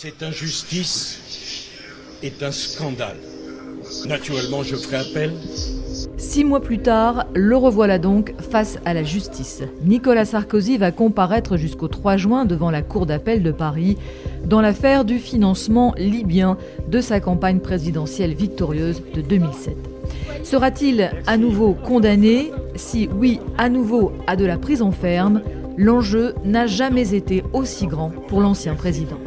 Cette injustice est un scandale. Naturellement, je ferai appel. 6 mois plus tard, le revoilà donc face à la justice. Nicolas Sarkozy va comparaître jusqu'au 3 juin devant la Cour d'appel de Paris dans l'affaire du financement libyen de sa campagne présidentielle victorieuse de 2007. Sera-t-il à nouveau condamné? Si oui, à nouveau à de la prison ferme, l'enjeu n'a jamais été aussi grand pour l'ancien président.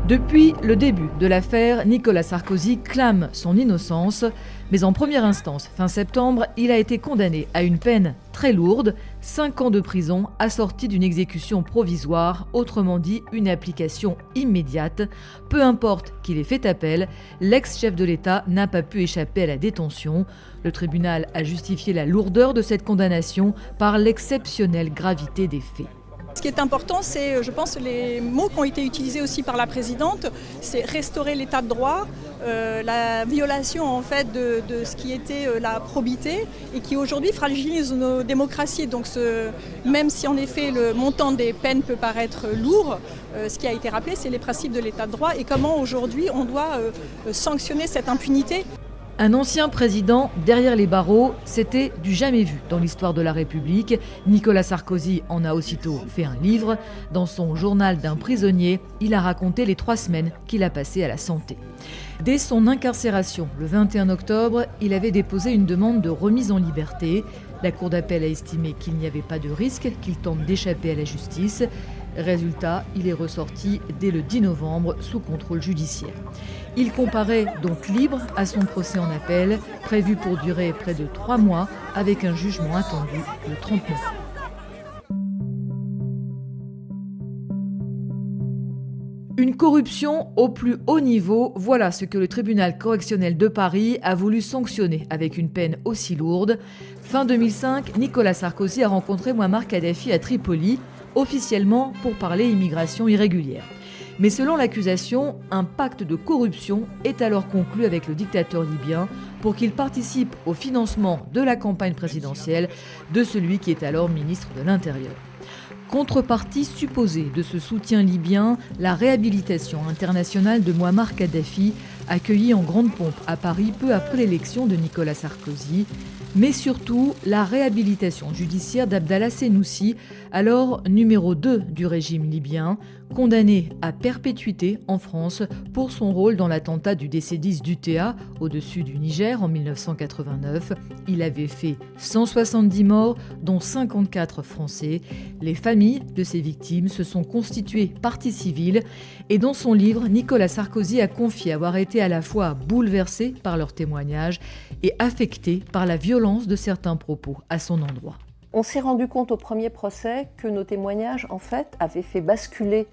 Depuis le début de l'affaire, Nicolas Sarkozy clame son innocence, mais en première instance, fin septembre, il a été condamné à une peine très lourde, 5 ans de prison assortie d'une exécution provisoire, autrement dit une application immédiate. Peu importe qu'il ait fait appel, l'ex-chef de l'État n'a pas pu échapper à la détention. Le tribunal a justifié la lourdeur de cette condamnation par l'exceptionnelle gravité des faits. Ce qui est important, c'est, je pense, les mots qui ont été utilisés aussi par la présidente, c'est restaurer l'état de droit, la violation en fait de ce qui était la probité et qui aujourd'hui fragilise nos démocraties. Donc même si en effet le montant des peines peut paraître lourd, ce qui a été rappelé, c'est les principes de l'état de droit et comment aujourd'hui on doit sanctionner cette impunité. Un ancien président derrière les barreaux, c'était du jamais vu dans l'histoire de la République. Nicolas Sarkozy en a aussitôt fait un livre. Dans son journal d'un prisonnier, il a raconté les 3 semaines qu'il a passées à la santé. Dès son incarcération, le 21 octobre, il avait déposé une demande de remise en liberté. La Cour d'appel a estimé qu'il n'y avait pas de risque qu'il tente d'échapper à la justice. Résultat, il est ressorti dès le 10 novembre sous contrôle judiciaire. Il comparaît donc libre à son procès en appel, prévu pour durer près de 3 mois, avec un jugement attendu le 30 novembre. Une corruption au plus haut niveau, voilà ce que le tribunal correctionnel de Paris a voulu sanctionner avec une peine aussi lourde. Fin 2005, Nicolas Sarkozy a rencontré Mouammar Kadhafi à Tripoli, officiellement pour parler immigration irrégulière. Mais selon l'accusation, un pacte de corruption est alors conclu avec le dictateur libyen pour qu'il participe au financement de la campagne présidentielle de celui qui est alors ministre de l'Intérieur. Contrepartie supposée de ce soutien libyen, la réhabilitation internationale de Mouammar Kadhafi, accueillie en grande pompe à Paris peu après l'élection de Nicolas Sarkozy, mais surtout la réhabilitation judiciaire d'Abdallah Sennoussi, alors numéro 2 du régime libyen, condamné à perpétuité en France pour son rôle dans l'attentat du DC-10 d'UTA au-dessus du Niger en 1989. Il avait fait 170 morts, dont 54 Français. Les familles de ces victimes se sont constituées partie civile et dans son livre, Nicolas Sarkozy a confié avoir été à la fois bouleversé par leurs témoignages et affecté par la violence de certains propos à son endroit. On s'est rendu compte au premier procès que nos témoignages, en fait, avaient fait basculer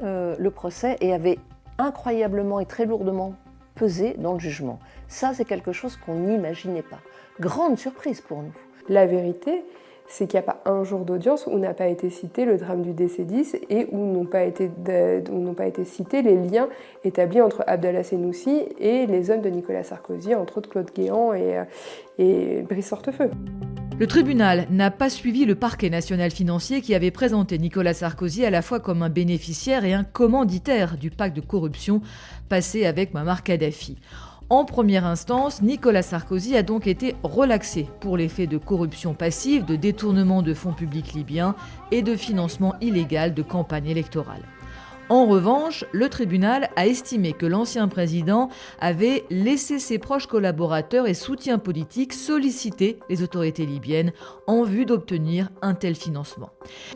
le procès et avaient incroyablement et très lourdement pesé dans le jugement. Ça, c'est quelque chose qu'on n'imaginait pas. Grande surprise pour nous. La vérité, c'est qu'il n'y a pas un jour d'audience où n'a pas été cité le drame du DC-10 et où n'ont pas été cités les liens établis entre Abdallah Sennoussi et les hommes de Nicolas Sarkozy, entre autres Claude Guéant et Brice Hortefeux. Le tribunal n'a pas suivi le parquet national financier qui avait présenté Nicolas Sarkozy à la fois comme un bénéficiaire et un commanditaire du pacte de corruption passé avec Mouammar Kadhafi. En première instance, Nicolas Sarkozy a donc été relaxé pour les faits de corruption passive, de détournement de fonds publics libyens et de financement illégal de campagne électorale. En revanche, le tribunal a estimé que l'ancien président avait laissé ses proches collaborateurs et soutiens politiques solliciter les autorités libyennes en vue d'obtenir un tel financement.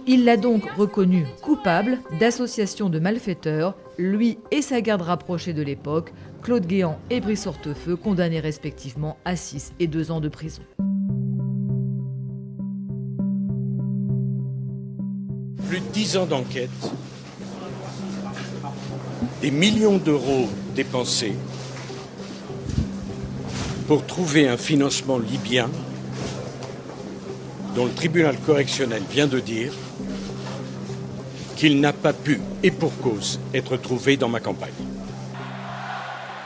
Il l'a donc reconnu coupable d'association de malfaiteurs, lui et sa garde rapprochée de l'époque, Claude Guéant et Brice Hortefeux, condamnés respectivement à 6 et 2 ans de prison. Plus de 10 ans d'enquête, des millions d'euros dépensés pour trouver un financement libyen dont le tribunal correctionnel vient de dire qu'il n'a pas pu, et pour cause, être trouvé dans ma campagne.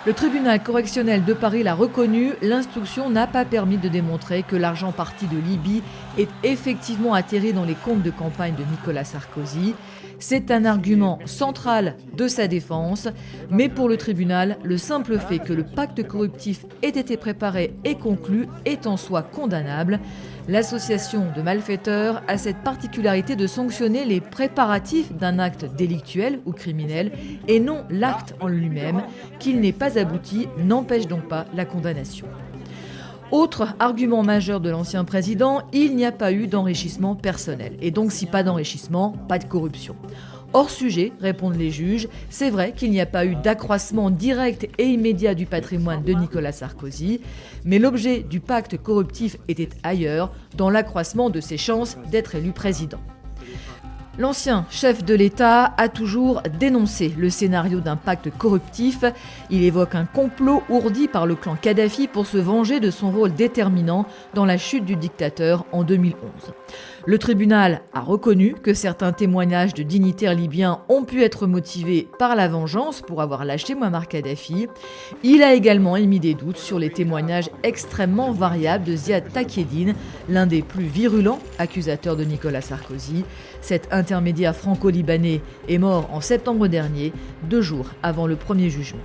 Le tribunal correctionnel de Paris l'a reconnu, l'instruction n'a pas permis de démontrer que l'argent parti de Libye ait effectivement atterri dans les comptes de campagne de Nicolas Sarkozy. C'est un argument central de sa défense, mais pour le tribunal, le simple fait que le pacte corruptif ait été préparé et conclu est en soi condamnable. L'association de malfaiteurs a cette particularité de sanctionner les préparatifs d'un acte délictuel ou criminel et non l'acte en lui-même. Qu'il n'ait pas abouti n'empêche donc pas la condamnation. Autre argument majeur de l'ancien président, il n'y a pas eu d'enrichissement personnel. Et donc si pas d'enrichissement, pas de corruption. Hors sujet, répondent les juges, c'est vrai qu'il n'y a pas eu d'accroissement direct et immédiat du patrimoine de Nicolas Sarkozy, mais l'objet du pacte corruptif était ailleurs, dans l'accroissement de ses chances d'être élu président. L'ancien chef de l'État a toujours dénoncé le scénario d'un pacte corruptif. Il évoque un complot ourdi par le clan Kadhafi pour se venger de son rôle déterminant dans la chute du dictateur en 2011. Le tribunal a reconnu que certains témoignages de dignitaires libyens ont pu être motivés par la vengeance pour avoir lâché Mouammar Kadhafi. Il a également émis des doutes sur les témoignages extrêmement variables de Ziad Takieddine, l'un des plus virulents accusateurs de Nicolas Sarkozy. Cet intermédiaire franco-libanais est mort en septembre dernier, 2 jours avant le premier jugement.